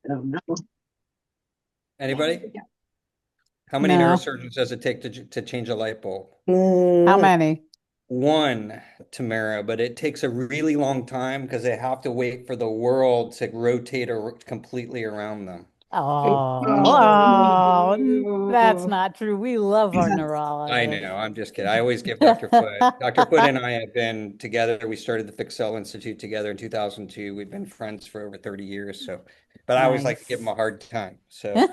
Oh, no. Anybody? How many No. neurosurgeons does it take to change a light bulb? How Mm, many? One, Tamara, but it takes a really long time because they have to wait for the world to rotate completely around them. That's not true. We love our I neurologists. know, I'm just kidding. I always give Dr. Foot. Dr. Foot and I have been together. We started the Fixed Cell Institute together in 2002. We've been friends for over 30 years. So, but I always like to give him Nice. a hard time. So,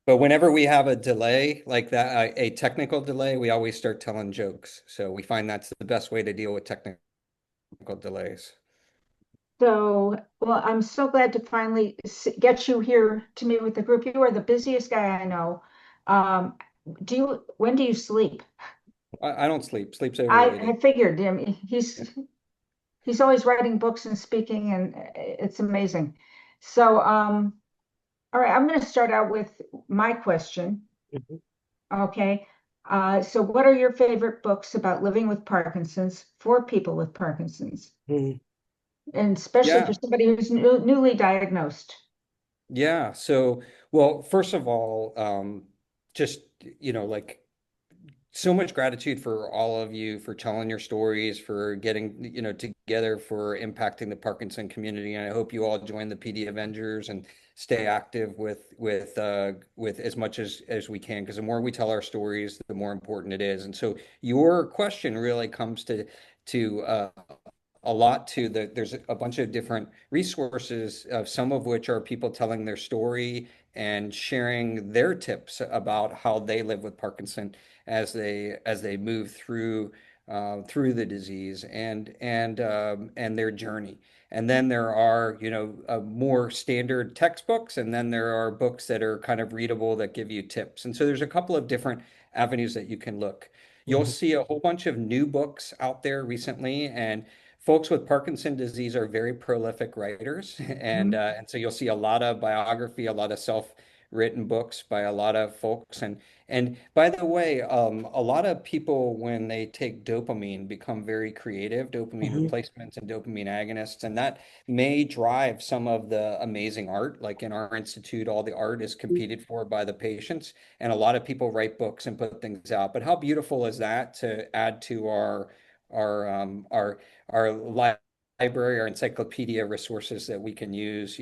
but whenever we have a delay like that, a technical delay, we always start telling jokes. So we find that's the best way to deal with technical delays. So, well, I'm so glad to finally get you here to meet with the group. You are the busiest guy I know. Um, when do you sleep? I don't sleep. Sleep's I overrated. figured him. He's always writing books and speaking, and it's amazing. So, all right, I'm going to start out with my question. mhm, Okay. So what are your favorite books about living with Parkinson's for people with Parkinson's? mhm, And especially for Yeah. somebody who's newly diagnosed. Yeah. So, well, first of all, just, like so much gratitude for all of you for telling your stories, for getting, together, for impacting the Parkinson community. And I hope you all join the PD Avengers and stay active with as much as we can, because the more we tell our stories, the more important it is. And so your question really comes to a lot to there's a bunch of different resources, some of which are people telling their story and sharing their tips about how they live with Parkinson as they move through the disease and their journey. And then there are, more standard textbooks, and then there are books that are kind of readable that give you tips. And so there's a couple of different avenues that you can look. You'll mhm, see a whole bunch of new books out there recently, and folks with Parkinson disease are very prolific writers, and Mhm. and so you'll see a lot of biography, a lot of self-written books by a lot of folks. And by the way, a lot of people when they take dopamine become very creative, dopamine mhm, replacements and dopamine agonists, and that may drive some of the amazing art. Like in our institute, all the art is competed for by the patients, and a lot of people write books and put things out. But how beautiful is that to add to our um, our our library, our encyclopedia resources that we can use,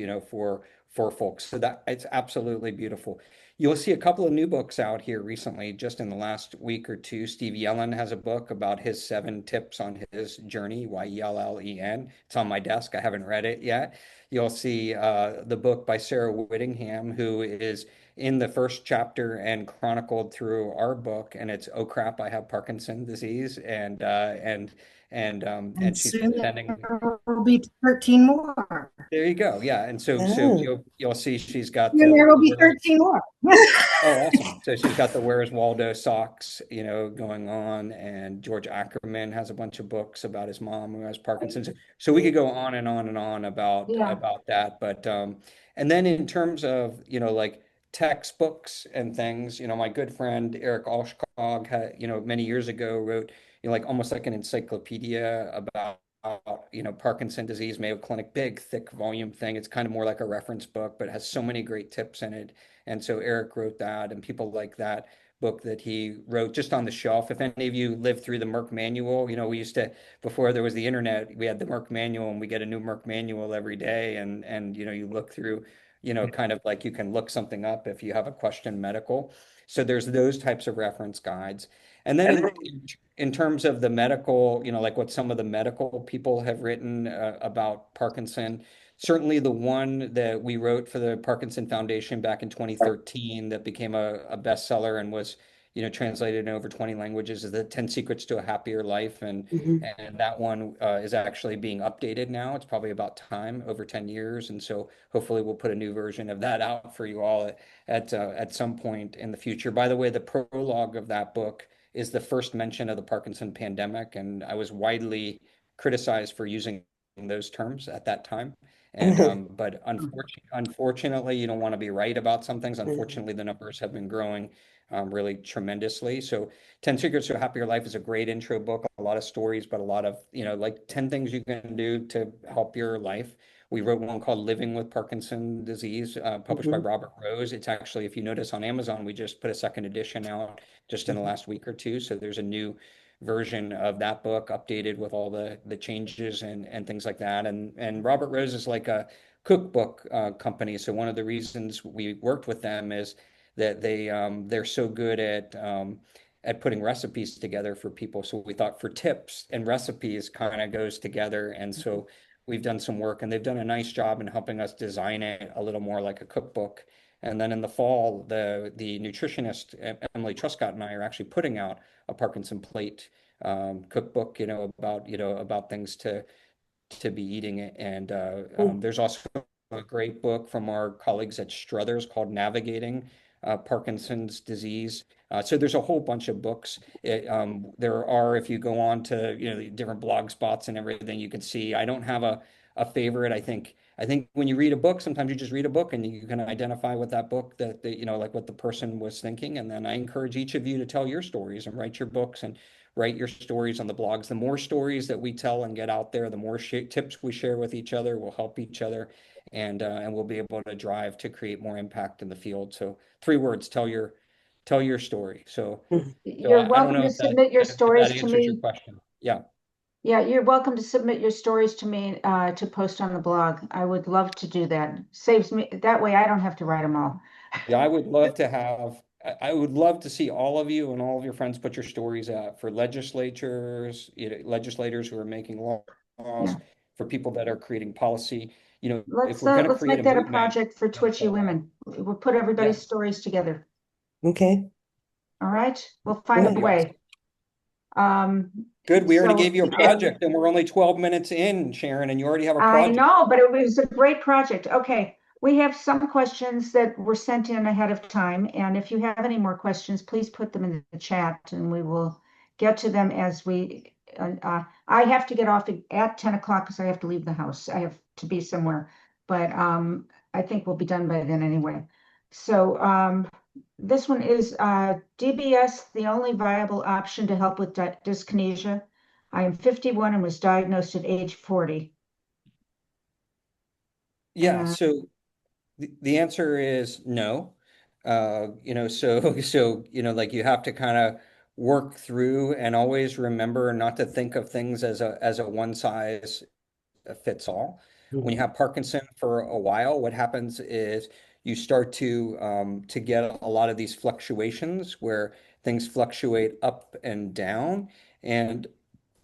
for folks. So that it's absolutely beautiful. You'll see a couple of new books out here recently, just in the last week or two. Steve Yellen has a book about his 7 tips on his journey, Yellen. It's on my desk. I haven't read it yet. You'll see the book by Sara Whittingham, who is in the first chapter and chronicled through our book, and it's "Oh crap, I have Parkinson's disease," and And she's soon intending. there will be 13 more. There you go. Yeah, and so oh, you'll see she's got Soon there will the be Where's 13 more. Oh, awesome. So she's got the Where's Waldo socks, going on, and George Ackerman has a bunch of books about his mom who has Parkinson's. So we could go on and on and on about Yeah. about that. But and then in terms of, like textbooks and things, my good friend Eric Olshkog had, many years ago wrote, like almost like an encyclopedia about Parkinson disease, Mayo Clinic, big, thick volume thing. It's kind of more like a reference book, but has so many great tips in it. And so Eric wrote that, and people like that book that he wrote just on the shelf. If any of you lived through the Merck manual, we used to, before there was the internet, we had the Merck manual, and we get a new Merck manual every day. And you look through, kind of like you can look something up if you have a question medical. So there's those types of reference guides. And then and then, in terms of the medical, like what some of the medical people have written about Parkinson. Certainly, the one that we wrote for the Parkinson Foundation back in 2013 that became a bestseller and was, translated in over 20 languages is the 10 Secrets to a Happier Life. And mhm, and that one is actually being updated now. It's probably about time, over 10 years. And so hopefully we'll put a new version of that out for you all at some point in the future. By the way, the prologue of that book is the first mention of the Parkinson pandemic, and I was widely criticized for using those terms at that time. But unfortunately, you don't want to be right about some things. Unfortunately, the numbers have been growing really tremendously. So 10 Secrets to a Happier Life is a great intro book, a lot of stories, but a lot of, like 10 things you can do to help your life. We wrote one called Living with Parkinson Disease, published by Mhm. Robert Rose. It's actually, if you notice on Amazon, we just put a second edition out just in the last week or two. So there's a new version of that book updated with all the changes and things like that. And Robert Rose is like a cookbook company. So one of the reasons we worked with them is that they're so good at putting recipes together for people. So we thought for tips and recipes kind of goes together. And so we've done some work and they've done a nice job in helping us design it a little more like a cookbook. And then in the fall, the nutritionist Emily Truscott and I are actually putting out a Parkinson plate cookbook, about things to be eating it. And there's also a great book from our colleagues at Struthers called Navigating Parkinson's Disease. So there's a whole bunch of books. There are, if you go on to the different blog spots and everything, you can see. I don't have a favorite. I think when you read a book, sometimes you just read a book and you can identify with that book like what the person was thinking. And then I encourage each of you to tell your stories and write your books and write your stories on the blogs. The more stories that we tell and get out there, the more tips we share with each other will help each other, and we'll be able to drive to create more impact in the field. So 3 words: tell your story. So You're I don't welcome know to if that submit your if that stories to answers your me. question. Yeah. Yeah, you're welcome to submit your stories to me to post on the blog. I would love to do that. Saves me that way I don't have to write them all. Yeah, I would love to see all of you and all of your friends put your stories out for legislatures, legislators who are making laws, Yeah. for people that are creating policy. If Let's we're going to let's create a make that a movement, project for let's Twitchy women. We'll put yeah, everybody's stories together. Okay. All right? We'll find that'd a be Good. awesome. way. Um, Good. We already so gave you a project and we're only 12 minutes in, Sharon, and you already have a I project. know, but it was a great project. Okay, we have some questions that were sent in ahead of time, and if you have any more questions, please put them in the chat, and we will get to them as we. I have to get off at 10 o'clock because I have to leave the house. I have to be somewhere, but I think we'll be done by then anyway. So this one is DBS the only viable option to help with dyskinesia? I am 51 and was diagnosed at age 40. Yeah. And So the answer is no. So like you have to kind of work through and always remember not to think of things as a one size fits all. When you Mhm. have Parkinson for a while, what happens is you start to get a lot of these fluctuations where things fluctuate up and down. And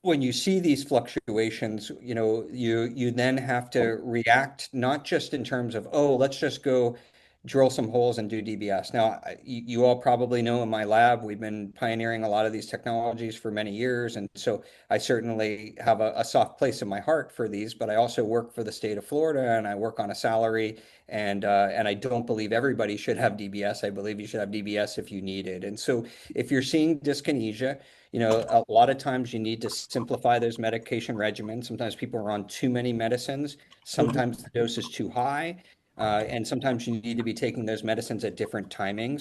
when you see these fluctuations, you then have to react not just in terms of, oh, let's just go drill some holes and do DBS. Now, you all probably know in my lab, we've been pioneering a lot of these technologies for many years. And so I certainly have a soft place in my heart for these, but I also work for the state of Florida and I work on a salary. And I don't believe everybody should have DBS. I believe you should have DBS if you need it. And so if you're seeing dyskinesia, a lot of times you need to simplify those medication regimens. Sometimes people are on too many medicines. Mhm. Sometimes the dose is too high. And sometimes you need to be taking those medicines at different timings.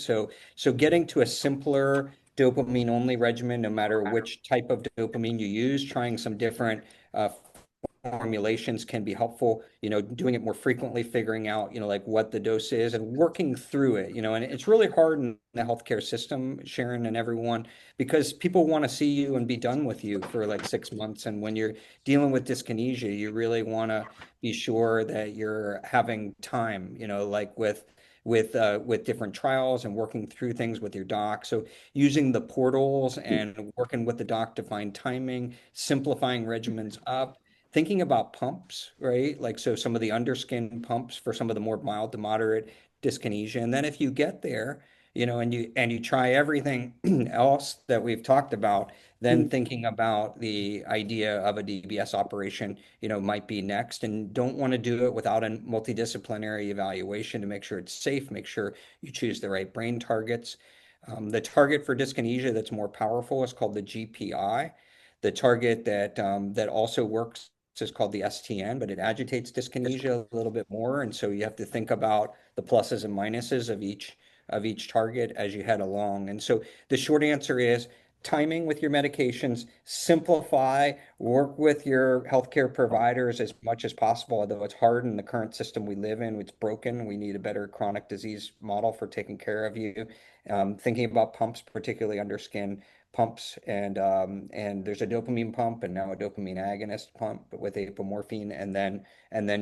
So getting to a simpler dopamine only regimen, no matter which type of dopamine you use, trying some different formulations can be helpful, doing it more frequently, figuring out, like what the dose is and working through it, and it's really hard in the healthcare system, Sharon, and everyone, because people want to see you and be done with you for like 6 months. And when you're dealing with dyskinesia, you really want to be sure that you're having time, like with different trials and working through things with your doc. So using the portals and working with the doc to find timing, simplifying regimens up, thinking about pumps, right? Like, so some of the underskin pumps for some of the more mild to moderate dyskinesia. And then if you get there, and you try everything else that we've talked about, then Mhm. thinking about the idea of a DBS operation, might be next. And don't want to do it without a multidisciplinary evaluation to make sure it's safe, make sure you choose the right brain targets. The target for dyskinesia that's more powerful is called the GPI. The target that also works is called the STN, but it agitates dyskinesia a little bit more. And so you have to think about the pluses and minuses of each target as you head along. And so the short answer is timing with your medications, simplify, work with your healthcare providers as much as possible, although it's hard in the current system we live in. It's broken. We need a better chronic disease model for taking care of you. Thinking about pumps, particularly under skin pumps, and there's a dopamine pump and now a dopamine agonist pump with apomorphine, and then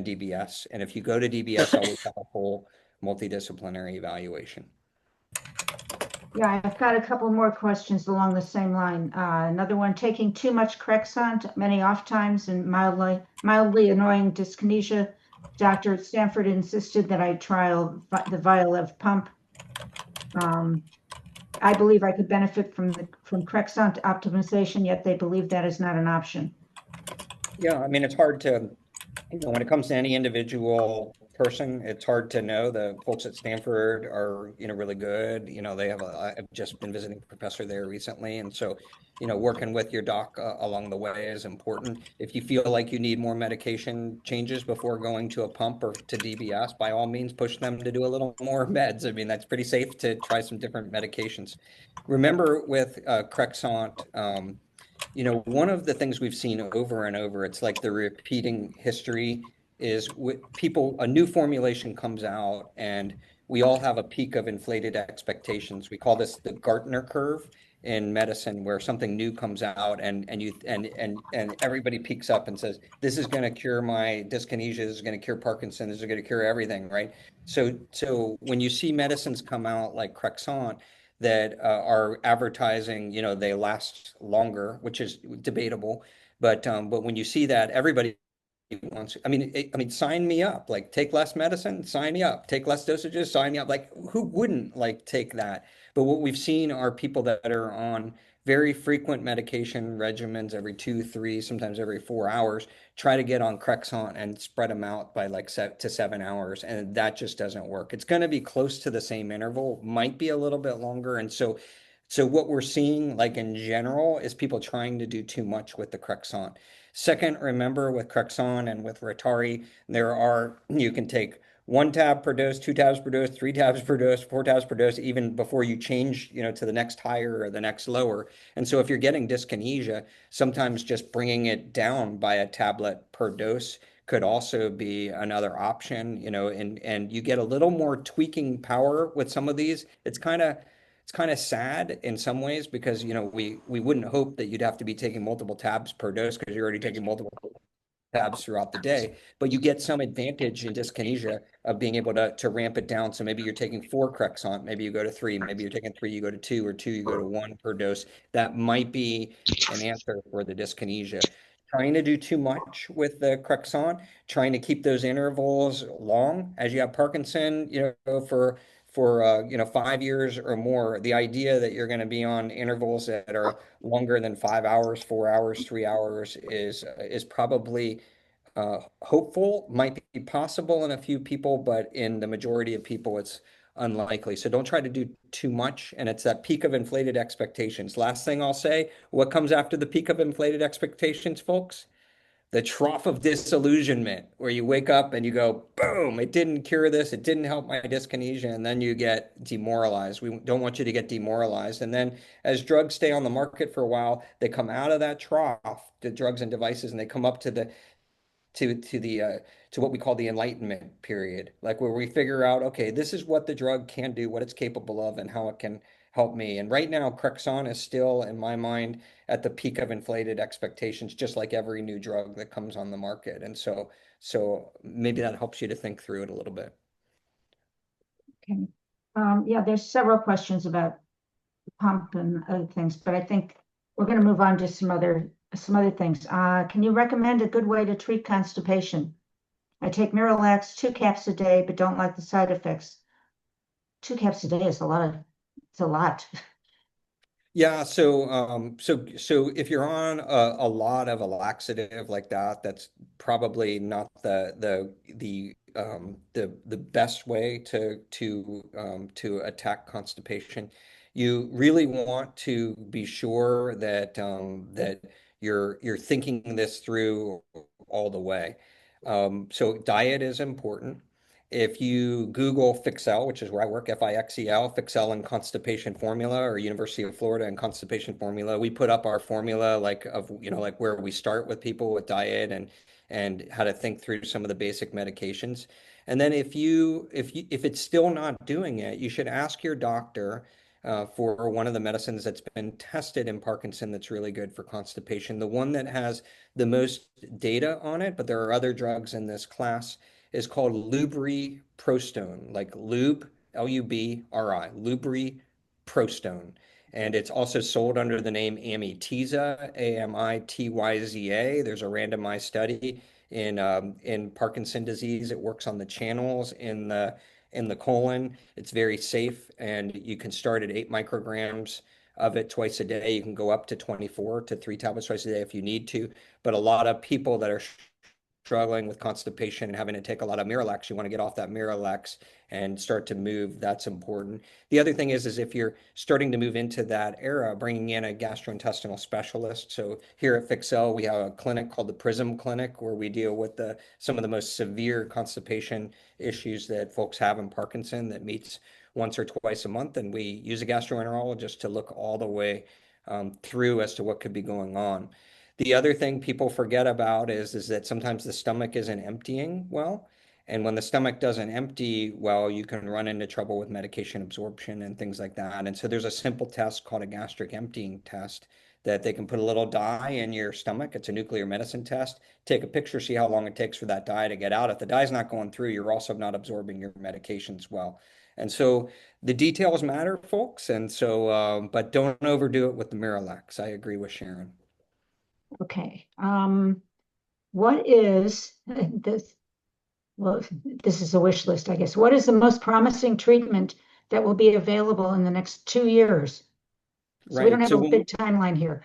DBS. And if you go to DBS, always have a full multidisciplinary evaluation. Yeah, I've got a couple more questions along the same line. Another one, taking too much Crexont, many off times and mildly annoying dyskinesia. Doctor at Stanford insisted that I trial the Violev pump. I believe I could benefit from Crexont optimization, yet they believe that is not an option. Yeah, I mean, it's hard to, when it comes to any individual person, it's hard to know. The folks at Stanford are, really good. They have I've just been visiting a professor there recently. And so, working with your doc along the way is important. If you feel like you need more medication changes before going to a pump or to DBS, by all means, push them to do a little more meds. I mean, that's pretty safe to try some different medications. Remember with Crexont, one of the things we've seen over and over, it's like the repeating history is with people, a new formulation comes out and we all have a peak of inflated expectations. We call this the Gartner curve in medicine, where something new comes out and everybody peaks up and says, this is going to cure my dyskinesia, this is going to cure Parkinson, this is going to cure everything, right? So when you see medicines come out like Crexont that are advertising, they last longer, which is debatable. But when you see that, everybody wants. I mean, sign me up. Like, take less medicine, sign me up. Take less dosages, sign me up. Like, who wouldn't like take that? But what we've seen are people that are on very frequent medication regimens every 2, 3, sometimes every 4 hours, try to get on Crexont and spread them out by like 7 to 7 hours, and that just doesn't work. It's going to be close to the same interval, might be a little bit longer, and so what we're seeing, like in general, is people trying to do too much with the Crexont. Second, remember with Crexont and with Ritari, you can take 1 tab per dose, 2 tabs per dose, 3 tabs per dose, 4 tabs per dose, even before you change, to the next higher or the next lower. And so if you're getting dyskinesia, sometimes just bringing it down by a tablet per dose could also be another option, and you get a little more tweaking power with some of these. It's kind of sad in some ways because we wouldn't hope that you'd have to be taking multiple tabs per dose because you're already taking multiple tabs throughout the day, but you get some advantage in dyskinesia of being able to ramp it down. So maybe you're taking 4 Crexont, maybe you go to 3, maybe you're taking 3, you go to 2, or 2, you go to 1 per dose. That might be an answer for the dyskinesia. Trying to do too much with the Crexont, trying to keep those intervals long as you have Parkinson, for 5 years or more. The idea that you're going to be on intervals that are longer than 5 hours, 4 hours, 3 hours is probably hopeful, might be possible in a few people, but in the majority of people, it's unlikely. So don't try to do too much. And it's that peak of inflated expectations. Last thing I'll say, what comes after the peak of inflated expectations, folks? The trough of disillusionment, where you wake up and you go, boom, it didn't cure this, it didn't help my dyskinesia, and then you get demoralized. We don't want you to get demoralized. And then as drugs stay on the market for a while, they come out of that trough, the drugs and devices, and they come up to what we call the enlightenment period, like where we figure out, okay, this is what the drug can do, what it's capable of, and how it can help me. And right now, Crexont is still, in my mind, at the peak of inflated expectations, just like every new drug that comes on the market. And so maybe that helps you to think through it a little bit. Okay. Yeah, there's several questions about the pump and other things, but I think we're going to move on to some other things. Can you recommend a good way to treat constipation? I take Miralax 2 caps a day, but don't like the side effects. 2 caps a day is a lot. It's a lot. Yeah, so if you're on a lot of a laxative like that, that's probably not the best way to attack constipation. You really want to be sure that you're thinking this through all the way. So diet is important. If you Google Fixel, which is where I work, Fixel, Fixel and constipation formula, or University of Florida and constipation formula, we put up our formula like of, like where we start with people with diet and how to think through some of the basic medications. And then if it's still not doing it, you should ask your doctor for one of the medicines that's been tested in Parkinson that's really good for constipation. The one that has the most data on it, but there are other drugs in this class, is called lubiprostone, like lube, Lubri, lubiprostone. And it's also sold under the name Amitiza, Amityza. There's a randomized study in Parkinson disease. It works on the channels in the colon. It's very safe, and you can start at 8 micrograms of it twice a day. You can go up to 24 to 3 tablets twice a day if you need to. But a lot of people that are struggling with constipation and having to take a lot of Miralax, you want to get off that Miralax and start to move. That's important. The other thing is if you're starting to move into that era, bringing in a gastrointestinal specialist. So here at Fixel, we have a clinic called the Prism Clinic where we deal with some of the most severe constipation issues that folks have in Parkinson, that meets once or twice a month. And we use a gastroenterologist to look all the way through as to what could be going on. The other thing people forget about is that sometimes the stomach isn't emptying well. And when the stomach doesn't empty well, you can run into trouble with medication absorption and things like that. And so there's a simple test called a gastric emptying test that they can put a little dye in your stomach. It's a nuclear medicine test. Take a picture, see how long it takes for that dye to get out. If the dye's not going through, you're also not absorbing your medications well. And so the details matter, folks. And so, but don't overdo it with the Miralax. I agree with Sharon. Okay. What is this? Well, this is a wish list, I guess. What is the most promising treatment that will be available in the next 2 years? So we don't Right. have So a big timeline here.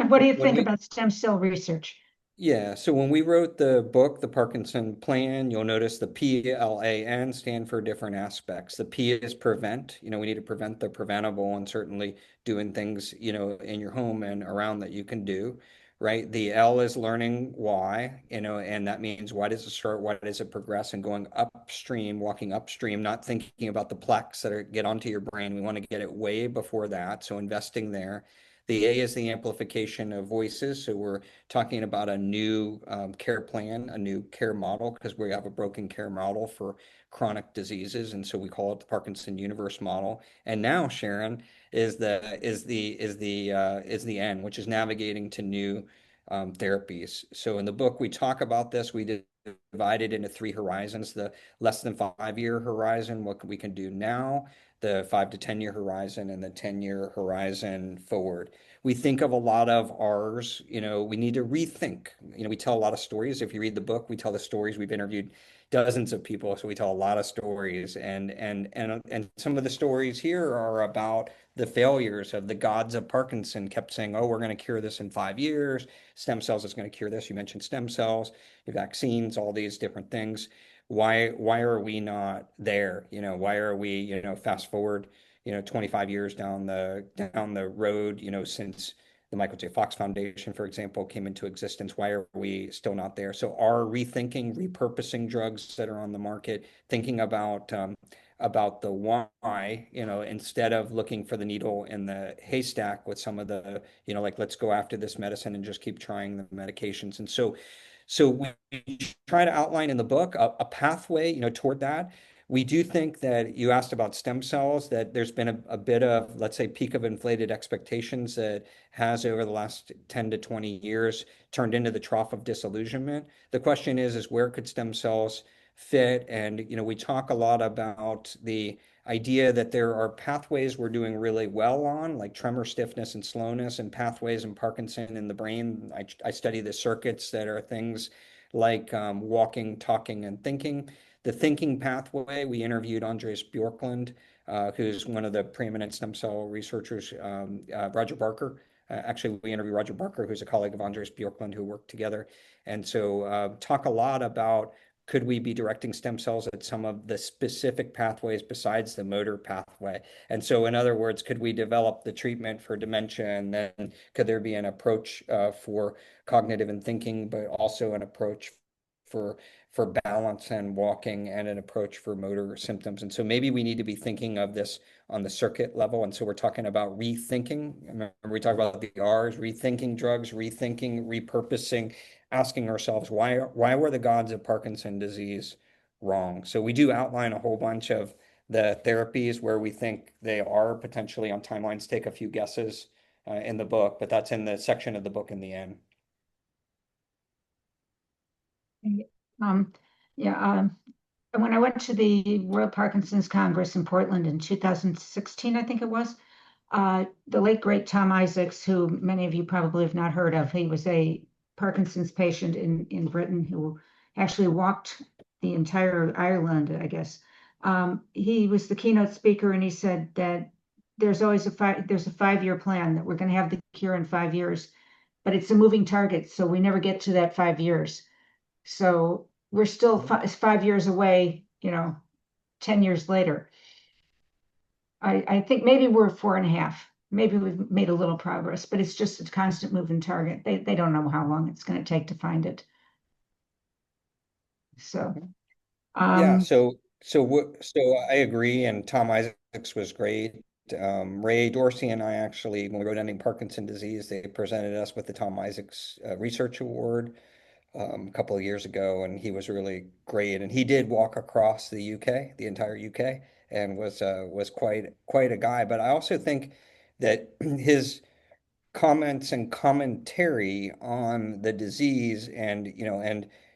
What do you when think we about stem cell research? Yeah, so when we wrote the book, The Parkinson Plan, you'll notice the PLAN stand for different aspects. The P is prevent. We need to prevent the preventable, and certainly doing things, in your home and around that you can do, right? The L is learning why, and that means why does it start, why does it progress, and going upstream, walking upstream, not thinking about the plaques get onto your brain. We want to get it way before that, so investing there. The A is the amplification of voices. So we're talking about a new care plan, a new care model, because we have a broken care model for chronic diseases, and so we call it the Parkinson Universe model. And now, Sharon, is the N, which is navigating to new therapies. So in the book, we talk about this. We divide it into 3 horizons: the less than 5 year horizon, what we can do now, the 5 to 10 year horizon, and the 10-year horizon forward. We think of a lot of ours, we need to rethink. We tell a lot of stories. If you read the book, we tell the stories. We've interviewed dozens of people, so we tell a lot of stories. And some of the stories here are about the failures of the gods of Parkinson. Kept saying, oh, we're going to cure this in 5 years. Stem cells is going to cure this. You mentioned stem cells, vaccines, all these different things. Why are we not there? Why are we, fast forward 25 years down the road, since the Michael J. Fox Foundation, for example, came into existence. Why are we still not there? So are rethinking, repurposing drugs that are on the market, thinking about the why, instead of looking for the needle in the haystack with some of the, like, let's go after this medicine and just keep trying the medications. And so we try to outline in the book a pathway, toward that. We do think that you asked about stem cells, that there's been a bit of, let's say, peak of inflated expectations that has over the last 10 to 20 years turned into the trough of disillusionment. The question is where could stem cells fit? And, we talk a lot about the idea that there are pathways we're doing really well on, like tremor, stiffness, and slowness, and pathways in Parkinson in the brain. I study the circuits that are things like walking, talking, and thinking. The thinking pathway, we interviewed Andreas Bjorklund, who's one of the preeminent stem cell researchers, Roger Barker. Actually, we interviewed Roger Barker, who's a colleague of Andreas Bjorklund, who worked together. And so talk a lot about, could we be directing stem cells at some of the specific pathways besides the motor pathway? And so, in other words, could we develop the treatment for dementia, and then could there be an approach for cognitive and thinking, but also an approach for balance and walking and an approach for motor symptoms. And so maybe we need to be thinking of this on the circuit level. And so we're talking about rethinking. Remember, we talk about the R's, rethinking drugs, rethinking, repurposing, asking ourselves why were the gods of Parkinson's disease wrong? So we do outline a whole bunch of the therapies where we think they are potentially on timelines, take a few guesses in the book, but that's in the section of the book in the end. Um, yeah, when I went to the World Parkinson's Congress in Portland in 2016, I think it was, the late great Tom Isaacs, who many of you probably have not heard of, he was a Parkinson's patient in Britain who actually walked the entire Ireland, I guess. He was the keynote speaker, and he said that there's always there's a 5-year plan that we're going to have the cure in 5 years, but it's a moving target, so we never get to that 5 years. So we're still 5 years away, 10 years later. I think maybe we're 4.5. Maybe we've made a little progress, but it's just a constant moving target. They don't know how long it's going to take to find it. So, Yeah, um, so I agree, and Tom Isaacs was great. Ray Dorsey and I actually, when we wrote Ending Parkinson's Disease, they presented us with the Tom Isaacs Research Award a couple of years ago, and he was really great. And he did walk across the UK, the entire UK, and was quite a guy. But I also think that his comments and commentary on the disease and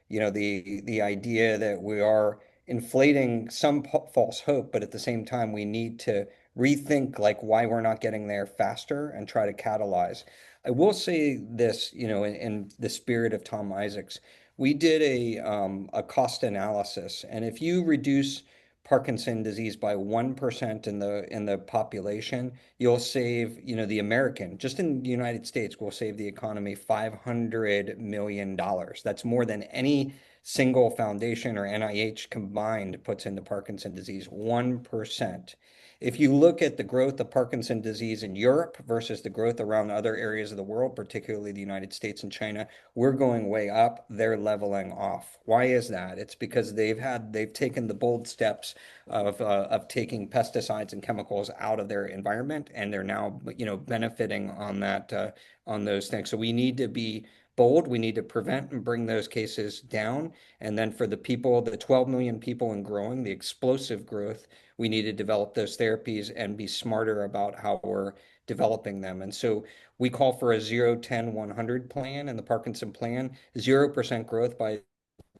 the idea that we are inflating some false hope, but at the same time we need to rethink like why we're not getting there faster and try to catalyze. I will say this, in the spirit of Tom Isaacs, we did a cost analysis, and if you reduce Parkinson disease by 1% in the population, you'll save, the American, just in the United States, will save the economy $500 million. That's more than any single foundation or NIH combined puts into Parkinson's disease, 1%. If you look at the growth of Parkinson's disease in Europe versus the growth around other areas of the world, particularly the United States and China, we're going way up, they're leveling off. Why is that? It's because they've taken the bold steps of taking pesticides and chemicals out of their environment, and they're now benefiting on that on those things. So we need to be bold. We need to prevent and bring those cases down. And then for the people, the 12 million people and growing, the explosive growth, we need to develop those therapies and be smarter about how we're developing them. And so we call for a 0, 10, 100 plan in the Parkinson plan, 0% growth by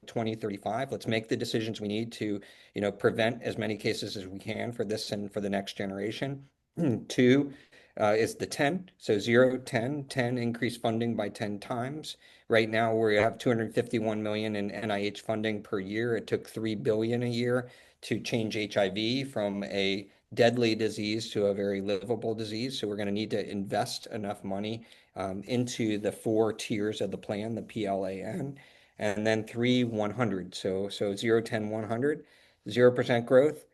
2035. Let's make the decisions we need to, prevent as many cases as we can for this and for the next generation. Two is the 10. So 0, 10, 10 increase funding by 10 times. Right now we have 251 million in NIH funding per year. It took 3 billion a year to change HIV from a deadly disease to a very livable disease. So we're going to need to invest enough money into the 4 tiers of the plan, the PLAN, and then 3, 100. So 0, 10, 100, 0% growth,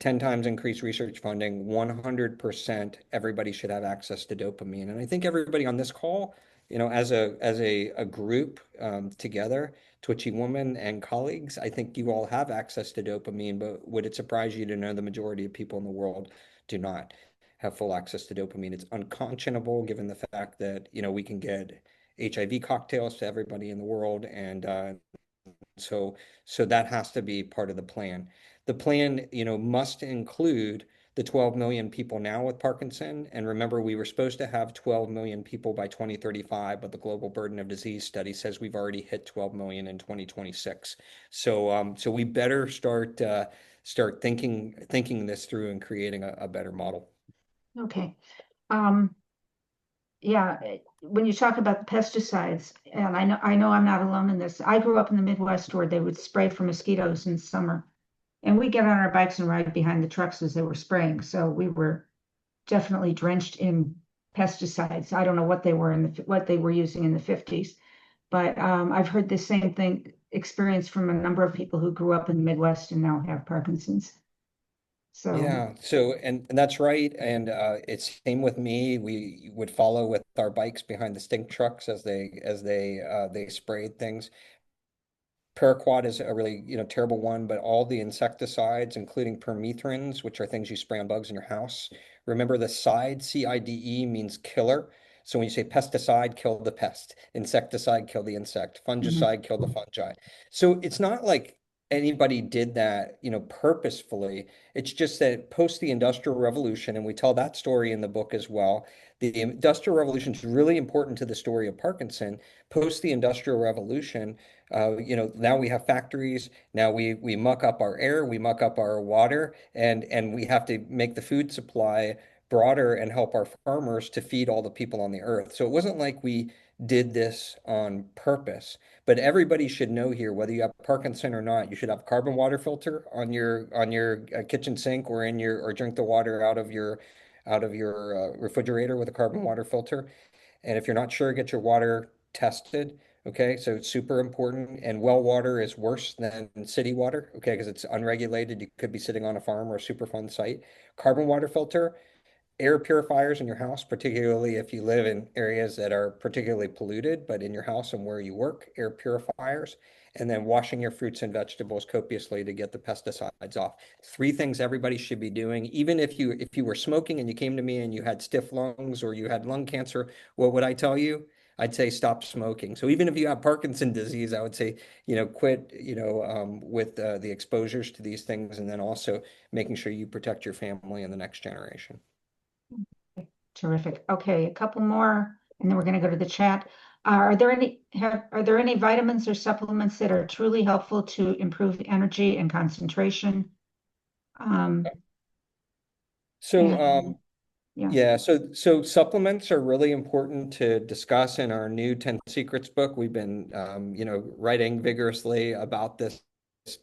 10 times increased research funding, 100% everybody should have access to dopamine. And I think everybody on this call, as a group together, Twitchy Woman and colleagues, I think you all have access to dopamine, but would it surprise you to know the majority of people in the world do not have full access to dopamine? It's unconscionable given the fact that, we can get HIV cocktails to everybody in the world, and so that has to be part of the plan. The plan, must include the 12 million people now with Parkinson. And remember, we were supposed to have 12 million people by 2035, but the Global Burden of Disease study says we've already hit 12 million in 2026. So we better start thinking this through and creating a better model. okay. Um, yeah, when you talk about the pesticides, and I know I'm not alone in this. I grew up in the Midwest where they would spray for mosquitoes in summer, and we get on our bikes and ride behind the trucks as they were spraying. So we were definitely drenched in pesticides. I don't know what they were what they were using in the 50s, but I've heard the same thing experience from a number of people who grew up in the Midwest and now have Parkinson's. So Yeah, so and that's right. And it's same with me. We would follow with our bikes behind the stink trucks as they sprayed things. Paraquat is a really, terrible one, but all the insecticides, including permethrins, which are things you spray on bugs in your house. Remember the side, CIDE means killer. So when you say pesticide, kill the pest. Insecticide, kill the insect. Mhm. Fungicide, kill the fungi. So it's not like anybody did that, purposefully. It's just that post the Industrial Revolution, and we tell that story in the book as well. The Industrial Revolution is really important to the story of Parkinson. Post the Industrial Revolution, now we have factories. Now we muck up our air, we muck up our water, and we have to make the food supply broader and help our farmers to feed all the people on the earth. So it wasn't like we did this on purpose. But everybody should know here, whether you have Parkinson or not, you should have a carbon water filter on your kitchen sink or in your or drink the water out of your refrigerator with a carbon water filter. And if you're not sure, get your water tested. Okay, so it's super important. And well water is worse than city water. Okay, because it's unregulated. You could be sitting on a farm or a Superfund site. Carbon water filter, air purifiers in your house, particularly if you live in areas that are particularly polluted, but in your house and where you work, air purifiers, and then washing your fruits and vegetables copiously to get the pesticides off. Three things everybody should be doing. Even if you were smoking and you came to me and you had stiff lungs or you had lung cancer, what would I tell you? I'd say stop smoking. So even if you have Parkinson's disease, I would say, quit, with the exposures to these things, and then also making sure you protect your family and the next generation. Terrific. Okay, a couple more, and then we're going to go to the chat. Are there any vitamins or supplements that are truly helpful to improve energy and concentration? Um, So, and yeah. yeah, so supplements are really important to discuss in our new 10 Secrets book. We've been, writing vigorously about this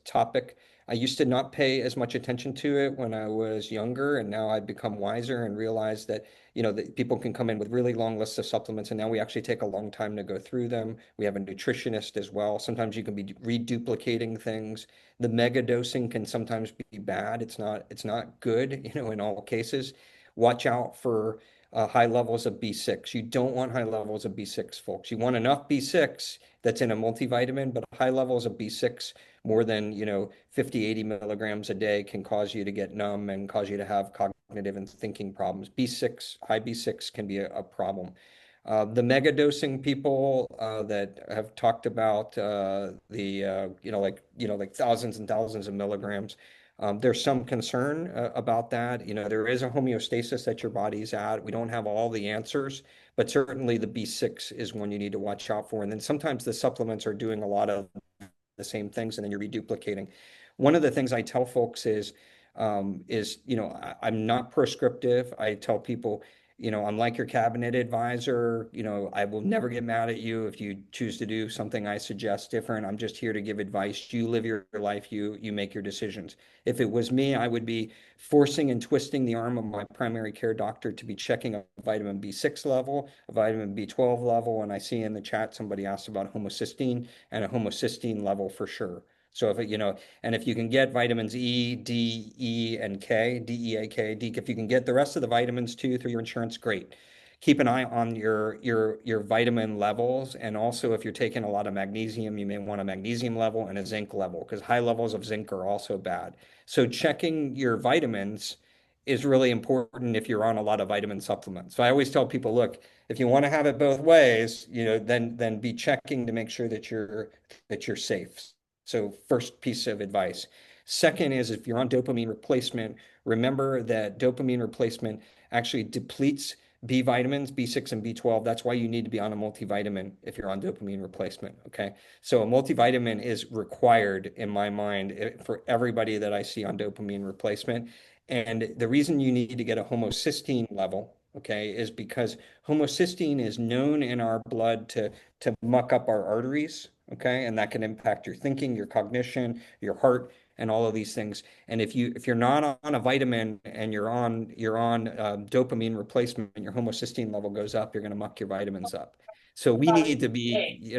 topic. I used to not pay as much attention to it when I was younger, and now I've become wiser and realized that, that people can come in with really long lists of supplements, and now we actually take a long time to go through them. We have a nutritionist as well. Sometimes you can be reduplicating things. The mega dosing can sometimes be bad. It's not good, in all cases. Watch out for high levels of B6. You don't want high levels of B6, folks. You want enough B6 that's in a multivitamin, but high levels of B6, more than, 50, 80 milligrams a day, can cause you to get numb and cause you to have cognitive and thinking problems. B6, high B6 can be a problem. The mega dosing people that have talked about like thousands and thousands of milligrams. There's some concern about that. There is a homeostasis that your body's at. We don't have all the answers, but certainly the B6 is one you need to watch out for. And then sometimes the supplements are doing a lot of the same things, and then you're reduplicating. One of the things I tell folks I'm not prescriptive. I tell people, I'm like your cabinet advisor. I will never get mad at you if you choose to do something I suggest different. I'm just here to give advice. You live your life. You make your decisions. If it was me, I would be forcing and twisting the arm of my primary care doctor to be checking a vitamin B6 level, a vitamin B12 level, and I see in the chat somebody asked about homocysteine, and a homocysteine level for sure. So and if you can get vitamins E, D, E, and K, D, E, A, K, D, if you can get the rest of the vitamins too through your insurance, great. Keep an eye on your vitamin levels, and also if you're taking a lot of magnesium, you may want a magnesium level and a zinc level, because high levels of zinc are also bad. So checking your vitamins is really important if you're on a lot of vitamin supplements. So I always tell people, look, if you want to have it both ways, then be checking to make sure that you're safe. So first piece of advice. Second is if you're on dopamine replacement, remember that dopamine replacement actually depletes B vitamins, B6 and B12. That's why you need to be on a multivitamin if you're on dopamine replacement. Okay. So a multivitamin is required in my mind for everybody that I see on dopamine replacement. And the reason you need to get a homocysteine level, okay, is because homocysteine is known in our blood to muck up our arteries, okay, and that can impact your thinking, your cognition, your heart, and all of these things. And if you're not on a vitamin and you're on dopamine replacement, and your homocysteine level goes up, you're going to muck your vitamins up. So we need to be,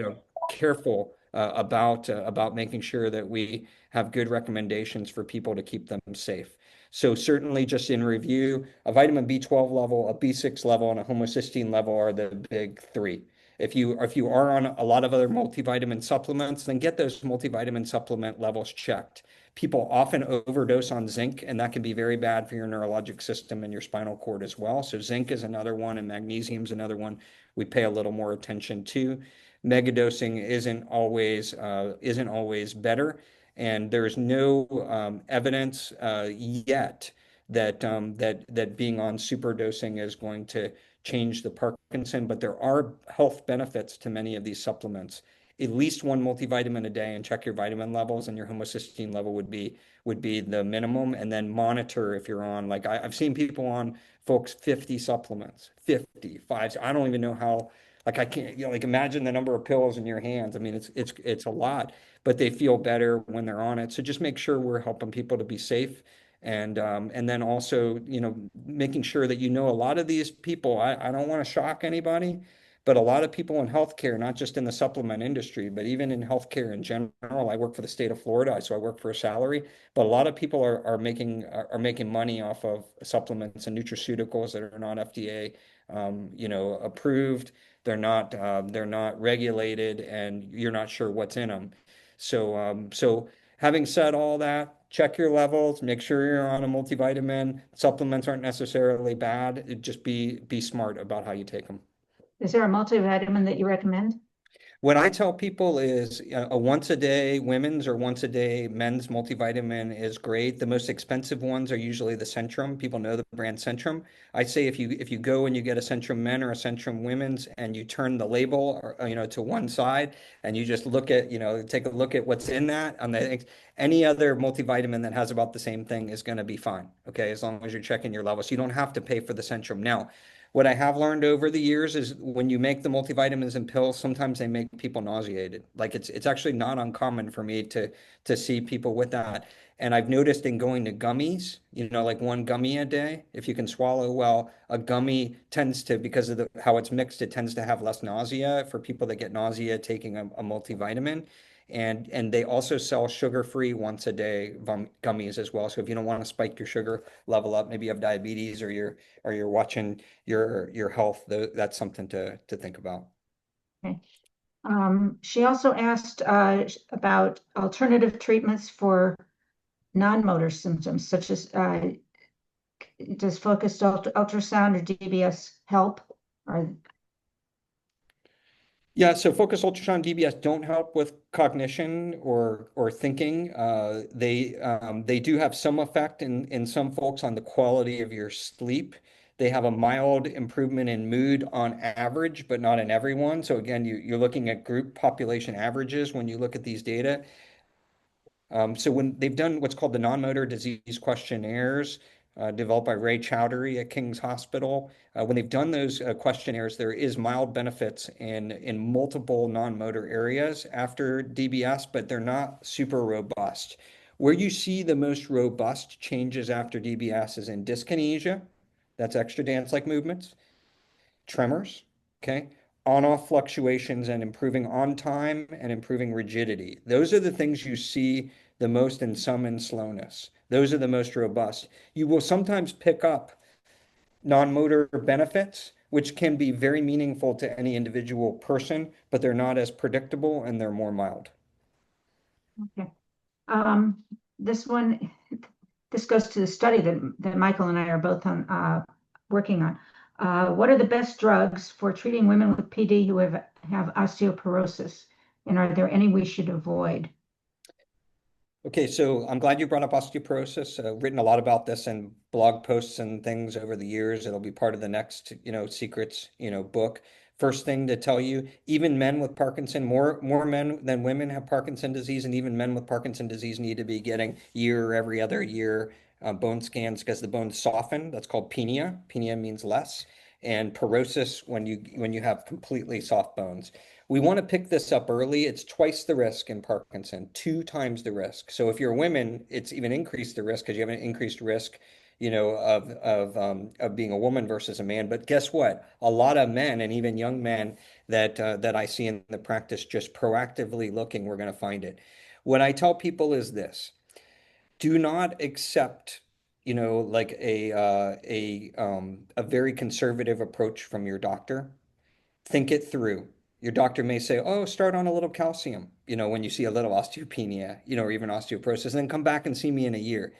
careful about making sure that we have good recommendations for people to keep them safe. So certainly, just in review, a vitamin B12 level, a B6 level, and a homocysteine level are the big three. If you are on a lot of other multivitamin supplements, then get those multivitamin supplement levels checked. People often overdose on zinc, and that can be very bad for your neurologic system and your spinal cord as well. So zinc is another one, and magnesium is another one we pay a little more attention to. Megadosing isn't always better, and there's no evidence yet that being on superdosing is going to change the Parkinson, but there are health benefits to many of these supplements. At least one multivitamin a day and check your vitamin levels, and your homocysteine level would be the minimum. And then monitor if you're on, like I've seen people on, folks, 50 supplements, 50, five. I don't even know how, like I can't, like imagine the number of pills in your hands. I mean, it's a lot, but they feel better when they're on it. So just make sure we're helping people to be safe. And then also, making sure that a lot of these people, I don't want to shock anybody, but a lot of people in healthcare, not just in the supplement industry, but even in healthcare in general. I work for the state of Florida, so I work for a salary, but a lot of people are making money off of supplements and nutraceuticals that are not FDA, approved. They're not regulated, and you're not sure what's in them. So having said all that, check your levels, make sure you're on a multivitamin. Supplements aren't necessarily bad. Just be smart about how you take them. Is there a multivitamin that you recommend? What I tell people is a once a day women's or once a day men's multivitamin is great. The most expensive ones are usually the Centrum. People know the brand Centrum. I say if you go and you get a Centrum men or a Centrum women's and you turn the label to one side and you just take a look at what's in that, any other multivitamin that has about the same thing is going to be fine. Okay, as long as you're checking your levels. You don't have to pay for the Centrum. Now, what I have learned over the years is when you make the multivitamins and pills, sometimes they make people nauseated. Like it's actually not uncommon for me to see people with that. And I've noticed in going to gummies, like one gummy a day, if you can swallow well, a gummy tends to, because of how it's mixed, it tends to have less nausea for people that get nausea taking a multivitamin. And they also sell sugar-free once a day gummies as well. So if you don't want to spike your sugar level up, maybe you have diabetes or you're watching your health, that's something to think about. Okay. She also asked about alternative treatments for non-motor symptoms, such as does focused ultrasound or DBS help? Or Yeah, so focus ultrasound DBS don't help with cognition or thinking. They do have some effect in some folks on the quality of your sleep. They have a mild improvement in mood on average, but not in everyone. So again, you're looking at group population averages when you look at these data. So when they've done what's called the non-motor disease questionnaires, developed by Ray Chowdhury at King's Hospital, when they've done those questionnaires, there is mild benefits in multiple non-motor areas after DBS, but they're not super robust. Where you see the most robust changes after DBS is in dyskinesia, that's extra dance-like movements, tremors, okay? On-off fluctuations and improving on time and improving rigidity. Those are the things you see the most in some in slowness. Those are the most robust. You will sometimes pick up non-motor benefits, which can be very meaningful to any individual person, but they're not as predictable and they're more mild. okay. This one, this goes to the study that Michael and I are both on working on. What are the best drugs for treating women with PD who have osteoporosis? And are there any we should avoid? Okay, so I'm glad you brought up osteoporosis. I've written a lot about this in blog posts and things over the years. It'll be part of the next, secrets, book. First thing to tell you, even men with Parkinson, more men than women have Parkinson disease, and even men with Parkinson disease need to be getting year or every other year bone scans because the bones soften. That's called penia. Penia means less, and porosis when you have completely soft bones. We want to pick this up early. It's twice the risk in Parkinson, two times the risk. So if you're a woman, it's even increased the risk because you have an increased risk, of being a woman versus a man. But guess what? A lot of men and even young men that I see in the practice just proactively looking, we're going to find it. What I tell people is this: do not accept, like a very conservative approach from your doctor. Think it through. Your doctor may say, "Oh, start on a little calcium," when you see a little osteopenia, or even osteoporosis, and then come back and see me in a year.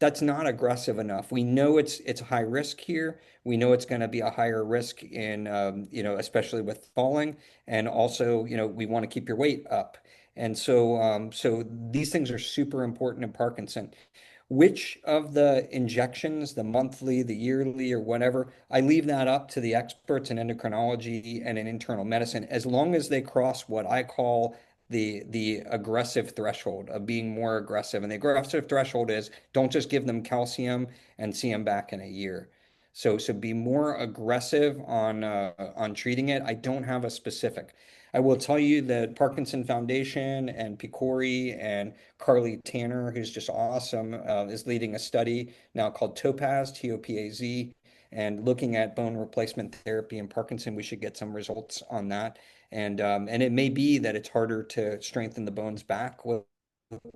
That's not aggressive enough. We know it's high risk here. We know it's going to be a higher risk in, especially with falling, and also, we want to keep your weight up. And so these things are super important in Parkinson. Which of the injections, the monthly, the yearly, or whatever, I leave that up to the experts in endocrinology and in internal medicine, as long as they cross what I call the aggressive threshold of being more aggressive. And the aggressive threshold is don't just give them calcium and see them back in a year. So be more aggressive on treating it. I don't have a specific. I will tell you that Parkinson Foundation and Picori and Carly Tanner, who's just awesome, is leading a study now called Topaz, Topaz, and looking at bone replacement therapy in Parkinson. We should get some results on that. And it may be that it's harder to strengthen the bones back with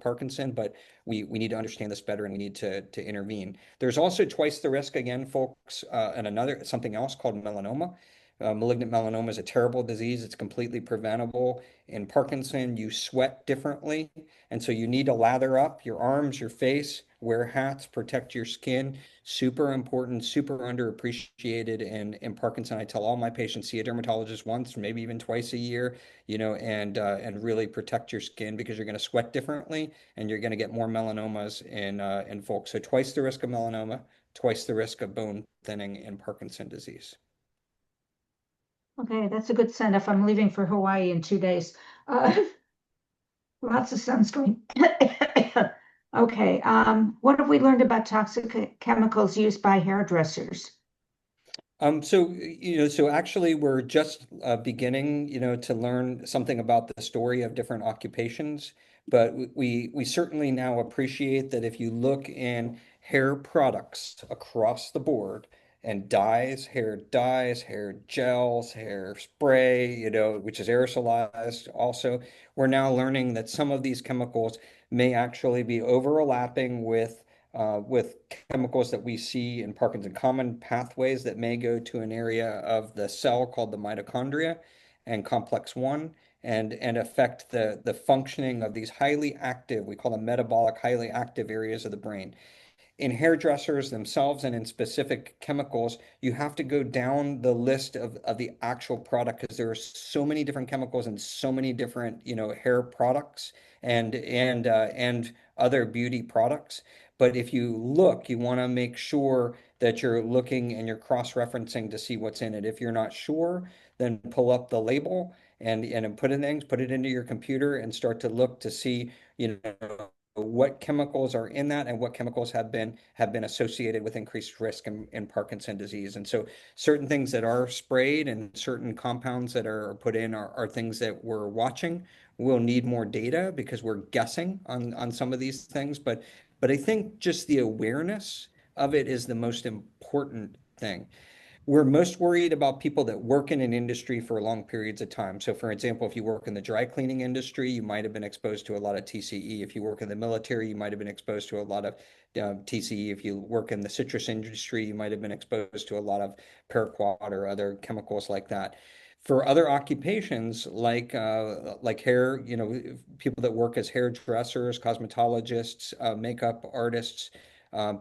Parkinson, but we need to understand this better and we need to intervene. There's also twice the risk again, folks, and another something else called melanoma. Malignant melanoma is a terrible disease. It's completely preventable. In Parkinson, you sweat differently, and so you need to lather up your arms, your face, wear hats, protect your skin. Super important, super underappreciated in Parkinson. I tell all my patients, see a dermatologist once, maybe even twice a year, and really protect your skin because you're going to sweat differently and you're going to get more melanomas in folks. So twice the risk of melanoma, twice the risk of bone thinning in Parkinson disease. Okay, that's a good send off. I'm leaving for Hawaii in 2 days. Uh, Lots of sunscreen. Okay, what have we learned about toxic chemicals used by hairdressers? So actually we're just beginning, to learn something about the story of different occupations, but we certainly now appreciate that if you look in hair products across the board and dyes, hair gels, hair spray, which is aerosolized also, we're now learning that some of these chemicals may actually be overlapping with chemicals that we see in Parkinson, common pathways that may go to an area of the cell called the mitochondria and complex 1 and affect the functioning of these highly active, we call them metabolic, highly active areas of the brain. In hairdressers themselves and in specific chemicals, you have to go down the list of the actual product because there are so many different chemicals and so many different, hair products and other beauty products. But if you look, you want to make sure that you're looking and you're cross-referencing to see what's in it. If you're not sure, then pull up the label and put it into your computer and start to look to see, what chemicals are in that and what chemicals have been associated with increased risk in Parkinson disease. And so certain things that are sprayed and certain compounds that are put in are things that we're watching. We'll need more data because we're guessing on some of these things, but I think just the awareness of it is the most important thing. We're most worried about people that work in an industry for long periods of time. So, for example, if you work in the dry cleaning industry, you might have been exposed to a lot of TCE. If you work in the military, you might have been exposed to a lot of TCE. If you work in the citrus industry, you might have been exposed to a lot of paraquat or other chemicals like that. For other occupations like hair, people that work as hairdressers, cosmetologists, makeup artists,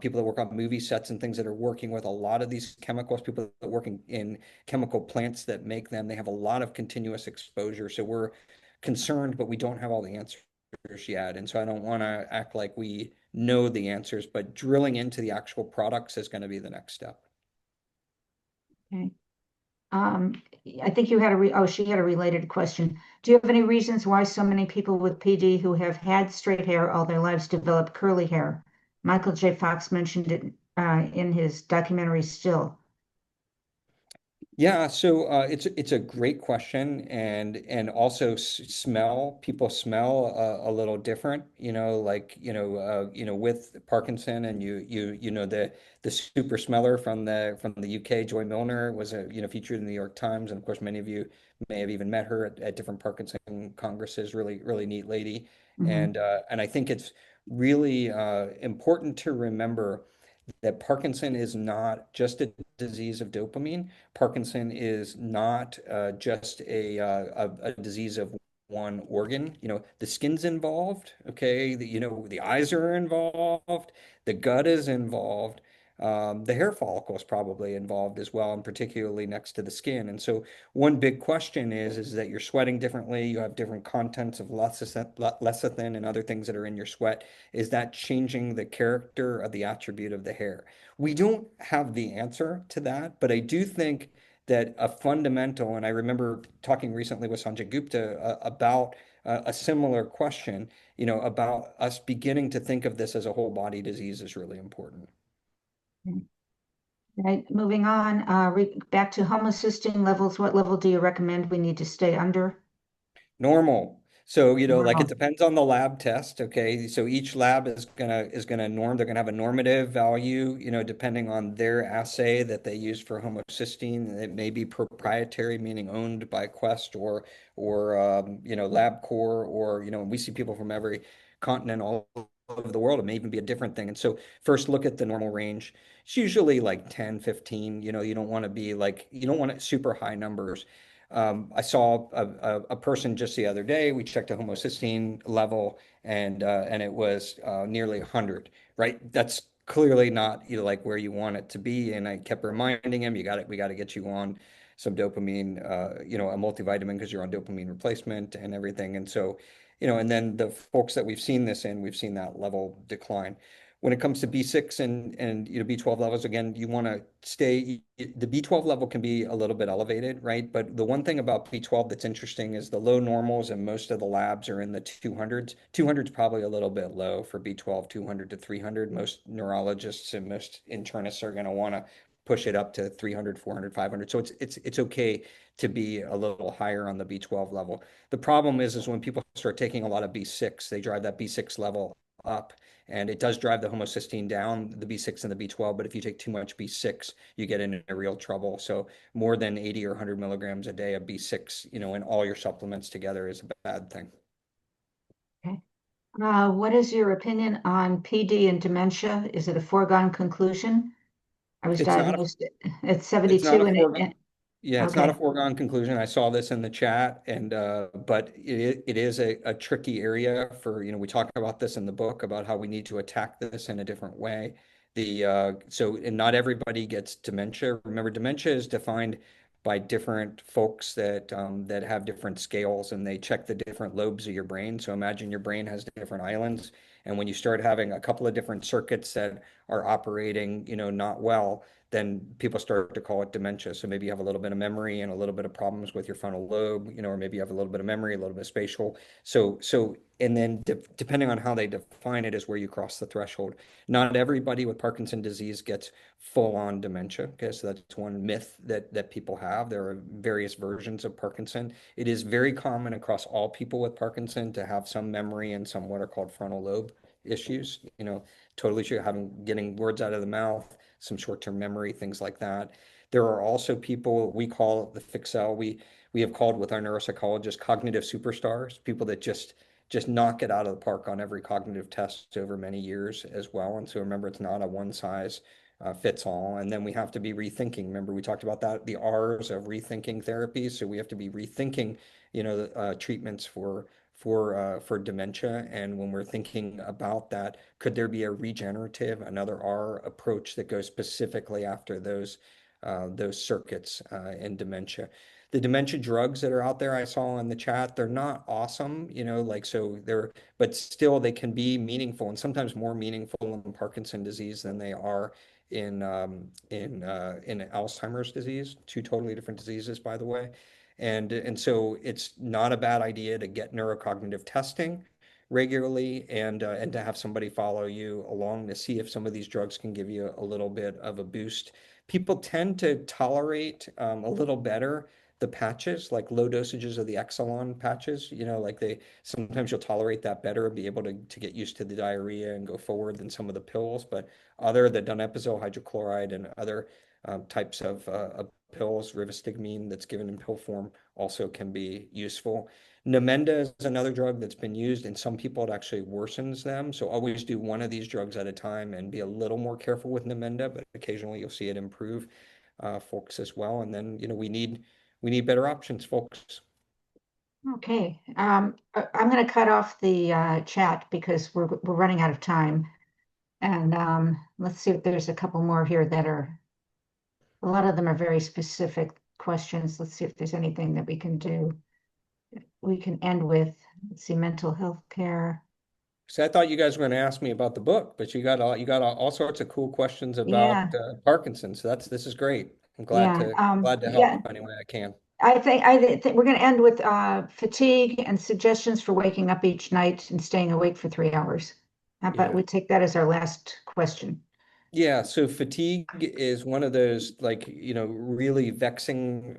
people that work on movie sets and things that are working with a lot of these chemicals, people that work in chemical plants that make them, they have a lot of continuous exposure. So we're concerned, but we don't have all the answers yet. And so I don't want to act like we know the answers, but drilling into the actual products is going to be the next step. Okay. Um, I think you had she had a related question. Do you have any reasons why so many people with PD who have had straight hair all their lives develop curly hair? Michael J. Fox mentioned it in his documentary Still. Yeah, so it's a great question, and also smell. People smell a little different, with Parkinson, and the super smeller from the UK, Joy Milner was featured in the New York Times, and of course many of you may have even met her at different Parkinson congresses. Really really neat lady, Mhm. and I think it's really important to remember that Parkinson is not just a disease of dopamine. Parkinson is not just a disease of one organ. The skin's involved, okay? The eyes are involved, the gut is involved. The hair follicle is probably involved as well, and particularly next to the skin. And so one big question is that you're sweating differently, you have different contents of lecithin and other things that are in your sweat. Is that changing the character of the attribute of the hair? We don't have the answer to that, but I do think that a fundamental, and I remember talking recently with Sanjay Gupta about a similar question, about us beginning to think of this as a whole body disease is really important. Right, moving on, back to homocysteine levels. What level do you recommend we need to stay under? Normal. So, like it Normal. depends on the lab test, okay? So each lab is gonna norm, they're gonna have a normative value, depending on their assay that they use for homocysteine. It may be proprietary, meaning owned by Quest or LabCorp, or we see people from every continent all over the world. It may even be a different thing. And so first look at the normal range. It's usually like 10, 15. You don't want to be like, you don't want it super high numbers. I saw a person just the other day. We checked a homocysteine level, and it was nearly 100. Right? That's clearly not like where you want it to be. And I kept reminding him, we got to get you on some dopamine, a multivitamin because you're on dopamine replacement and everything. And so, and then the folks that we've seen this in, we've seen that level decline. When it comes to B6 and B12 levels, again, you want to stay. The B12 level can be a little bit elevated, right? But the one thing about B12 that's interesting is the low normals, and most of the labs are in the 200s. 200 is probably a little bit low for B12, 200 to 300. Most neurologists and most internists are going to want to push it up to 300, 400, 500. So it's okay to be a little higher on the B12 level. The problem is when people start taking a lot of B6, they drive that B6 level up, and it does drive the homocysteine down, the B6 and the B12. But if you take too much B6, you get into real trouble. So more than 80 or 100 milligrams a day of B6, in all your supplements together is a bad thing. Okay. What is your opinion on PD and dementia? Is it a foregone conclusion? I was It's not a, diagnosed at it's not 72 a and foregone. Yeah, it's not a okay. foregone conclusion. I saw this in the chat, and but it is a tricky area for, we talk about this in the book about how we need to attack this in a different way. And not everybody gets dementia. Remember, dementia is defined by different folks that have different scales, and they check the different lobes of your brain. So imagine your brain has different islands, and when you start having a couple of different circuits that are operating, not well, then people start to call it dementia. So maybe you have a little bit of memory and a little bit of problems with your frontal lobe, or maybe you have a little bit of memory, a little bit of spatial. And then depending on how they define it is where you cross the threshold. Not everybody with Parkinson's disease gets full-on dementia. Okay, so that's one myth that people have. There are various versions of Parkinson. It is very common across all people with Parkinson to have some memory and some what are called frontal lobe issues. Totally sure having getting words out of the mouth, some short-term memory, things like that. There are also people we call the fixel. We have called with our neuropsychologists cognitive superstars, people that just knock it out of the park on every cognitive test over many years as well. And so remember, it's not a one size fits all. And then we have to be rethinking. Remember, we talked about that, the R's of rethinking therapies. So we have to be rethinking, treatments for dementia. And when we're thinking about that, could there be a regenerative, another R approach that goes specifically after those circuits in dementia? The dementia drugs that are out there, I saw in the chat, they're not awesome, but still they can be meaningful, and sometimes more meaningful in Parkinson's disease than they are in Alzheimer's disease. Two totally different diseases, by the way. And so it's not a bad idea to get neurocognitive testing regularly, and to have somebody follow you along to see if some of these drugs can give you a little bit of a boost. People tend to tolerate a little better the patches, like low dosages of the Exelon patches. Like they sometimes you'll tolerate that better and be able to get used to the diarrhea and go forward than some of the pills. But the donepezil hydrochloride and other types of pills, rivastigmine that's given in pill form also can be useful. Namenda is another drug that's been used. In some people, it actually worsens them. So always do one of these drugs at a time and be a little more careful with Namenda, but occasionally you'll see it improve folks as well. And then, we need better options, folks. Okay, I'm going to cut off the chat because we're running out of time. And let's see if there's a couple more here that are, a lot of them are very specific questions. Let's see if there's anything that we can do. We can end with, let's see, mental health care. So I thought you guys were going to ask me about the book, but you got all sorts of cool questions about Yeah, Parkinson's. So this is great. I'm glad yeah, to help yeah. any way I can. I think we're going to end with fatigue and suggestions for waking up each night and staying awake for 3 hours. How about Yeah. we take that as our last question? Yeah, so fatigue is one of those like, really vexing,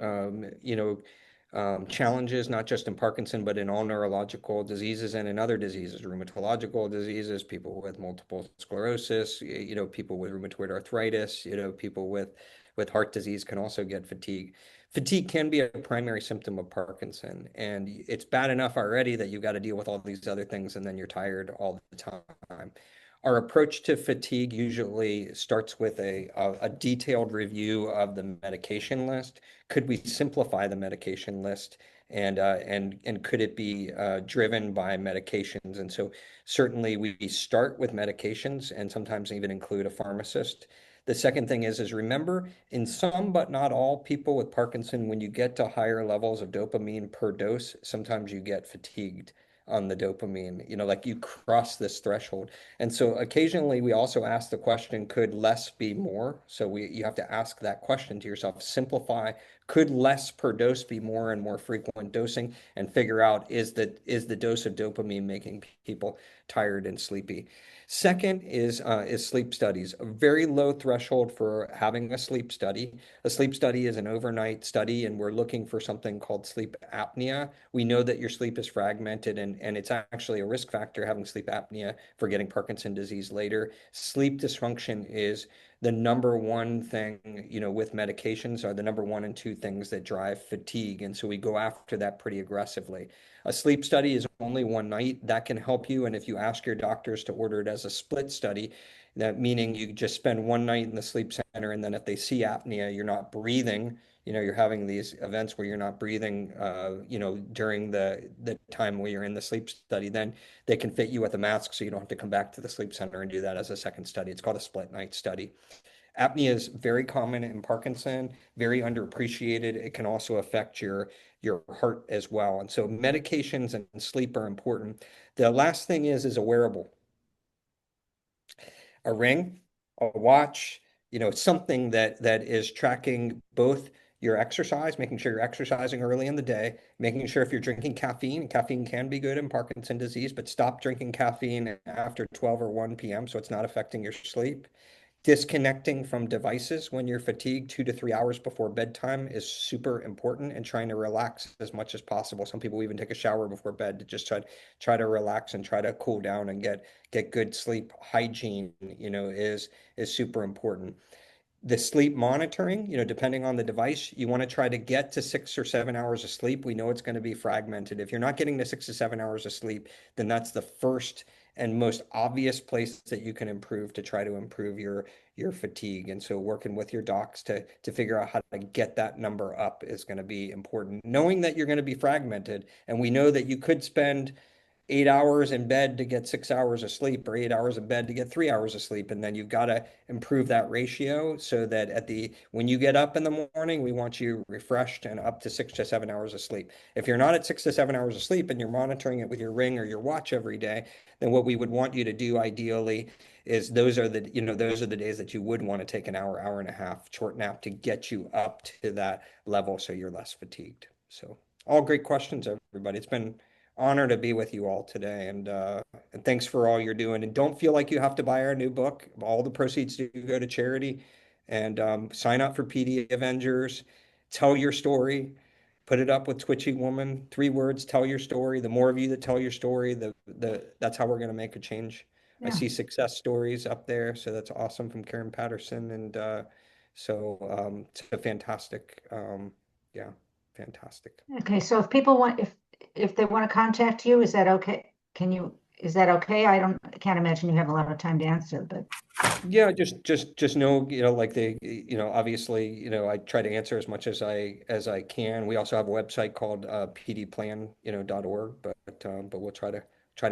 challenges, not just in Parkinson, but in all neurological diseases and in other diseases, rheumatological diseases, people with multiple sclerosis, people with rheumatoid arthritis, people with heart disease can also get fatigue. Fatigue can be a primary symptom of Parkinson, and it's bad enough already that you've got to deal with all these other things, and then you're tired all the time. Our approach to fatigue usually starts with a detailed review of the medication list. Could we simplify the medication list, and could it be driven by medications? And so certainly we start with medications and sometimes even include a pharmacist. The second thing is remember, in some but not all people with Parkinson, when you get to higher levels of dopamine per dose, sometimes you get fatigued on the dopamine, like you cross this threshold. And so occasionally we also ask the question, could less be more? So you have to ask that question to yourself, simplify, could less per dose be more and more frequent dosing, and figure out is the dose of dopamine making people tired and sleepy. Second is sleep studies. A very low threshold for having a sleep study. A sleep study is an overnight study, and we're looking for something called sleep apnea. We know that your sleep is fragmented, and it's actually a risk factor having sleep apnea for getting Parkinson's disease later. Sleep dysfunction is the number one thing, with medications are the number one and two things that drive fatigue. And so we go after that pretty aggressively. A sleep study is only one night. That can help you. And if you ask your doctors to order it as a split study, that meaning you just spend one night in the sleep center, and then if they see apnea, you're not breathing, you're having these events where you're not breathing, during the time where you're in the sleep study, then they can fit you with a mask so you don't have to come back to the sleep center and do that as a second study. It's called a split night study. Apnea is very common in Parkinson, very underappreciated. It can also affect your heart as well. And so medications and sleep are important. The last thing is a wearable, a ring, a watch, something that is tracking both your exercise, making sure you're exercising early in the day, making sure if you're drinking caffeine, caffeine can be good in Parkinson's disease, but stop drinking caffeine after 12 or 1 p.m. so it's not affecting your sleep. Disconnecting from devices when you're fatigued 2 to 3 hours before bedtime is super important, and trying to relax as much as possible. Some people even take a shower before bed to just try to relax and try to cool down and get good sleep hygiene, is super important. The sleep monitoring, depending on the device, you want to try to get to 6 or 7 hours of sleep. We know it's going to be fragmented. If you're not getting to 6 to 7 hours of sleep, then that's the first and most obvious place that you can improve to try to improve your fatigue. And so working with your docs to figure out how to get that number up is going to be important. Knowing that you're going to be fragmented, and we know that you could spend 8 hours in bed to get 6 hours of sleep, or 8 hours in bed to get 3 hours of sleep. And then you've got to improve that ratio so that when you get up in the morning, we want you refreshed and up to 6 to 7 hours of sleep. If you're not at 6 to 7 hours of sleep and you're monitoring it with your ring or your watch every day, then what we would want you to do ideally is those are the days that you would want to take an hour and a half short nap to get you up to that level so you're less fatigued. So all great questions, everybody. It's been honor to be with you all today, and thanks for all you're doing. And don't feel like you have to buy our new book. All the proceeds do go to charity. And sign up for PD Avengers. Tell your story. Put it up with Twitchy Woman. 3 words. Tell your story. The more of you that tell your story, that's how we're going to make a change. I Yeah. see success stories up there, so that's awesome from Karen Patterson, and So it's a fantastic, yeah, fantastic. Okay, so if people want, if they want to contact you, is that okay? Is that okay? I can't imagine you have a lot of time to answer, but Yeah, just know, like obviously, I try to answer as much as I can. We also have a website called pdplan, .org, but we'll try to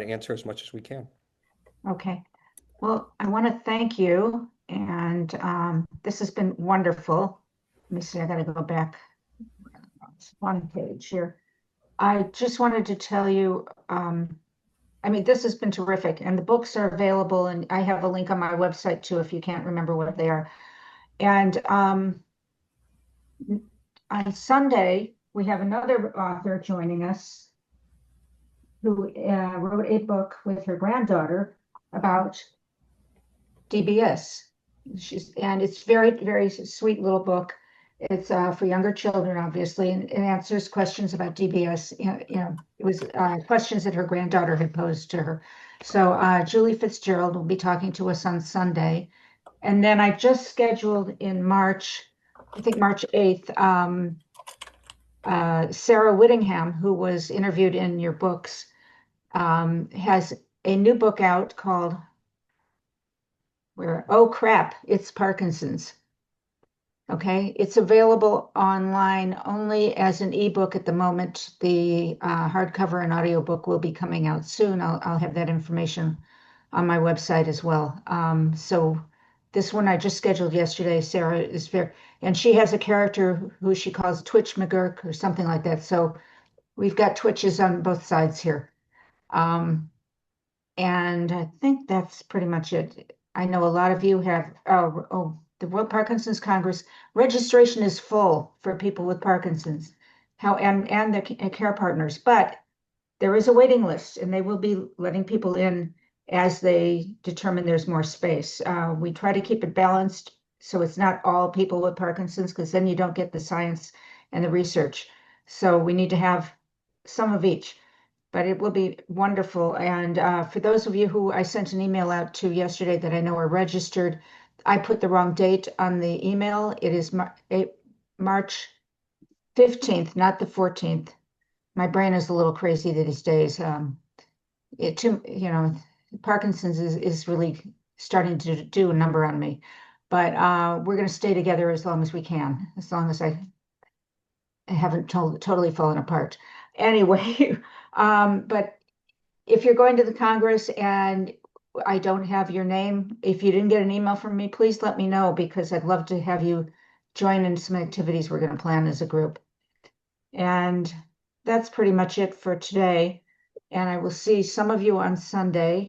answer as much as we can. okay. Well, I want to thank you, and this has been wonderful. Let me see, I got to go back one page here. I just wanted to tell you, I mean, this has been terrific, and the books are available, and I have a link on my website too if you can't remember what they are. And on Sunday, we have another author joining us who wrote a book with her granddaughter about DBS. And it's very, very sweet little book. It's for younger children, obviously, and it answers questions about DBS. It was questions that her granddaughter had posed to her. So Julie Fitzgerald will be talking to us on Sunday. And then I just scheduled in March, I think March 8th, Sara Whittingham, who was interviewed in your books, has a new book out called Oh crap, it's Parkinson's. Okay, it's available online only as an ebook at the moment. The hardcover and audiobook will be coming out soon. I'll have that information on my website as well. So this one I just scheduled yesterday. Sarah is very, and she has a character who she calls Twitch McGurk or something like that. So we've got twitches on both sides here. And I think that's pretty much it. I know a lot of you have, the World Parkinson's Congress registration is full for people with Parkinson's, and their care partners, but there is a waiting list, and they will be letting people in as they determine there's more space. We try to keep it balanced so it's not all people with Parkinson's, because then you don't get the science and the research. So we need to have some of each, but it will be wonderful. And for those of you who I sent an email out to yesterday that I know are registered, I put the wrong date on the email. It is March 15th, not the 14th. My brain is a little crazy these days. Parkinson's is really starting to do a number on me. But we're going to stay together as long as we can, as long as I haven't totally fallen apart. Anyway, but if you're going to the Congress and I don't have your name, if you didn't get an email from me, please let me know, because I'd love to have you join in some activities we're going to plan as a group. And that's pretty much it for today. And I will see some of you on Sunday.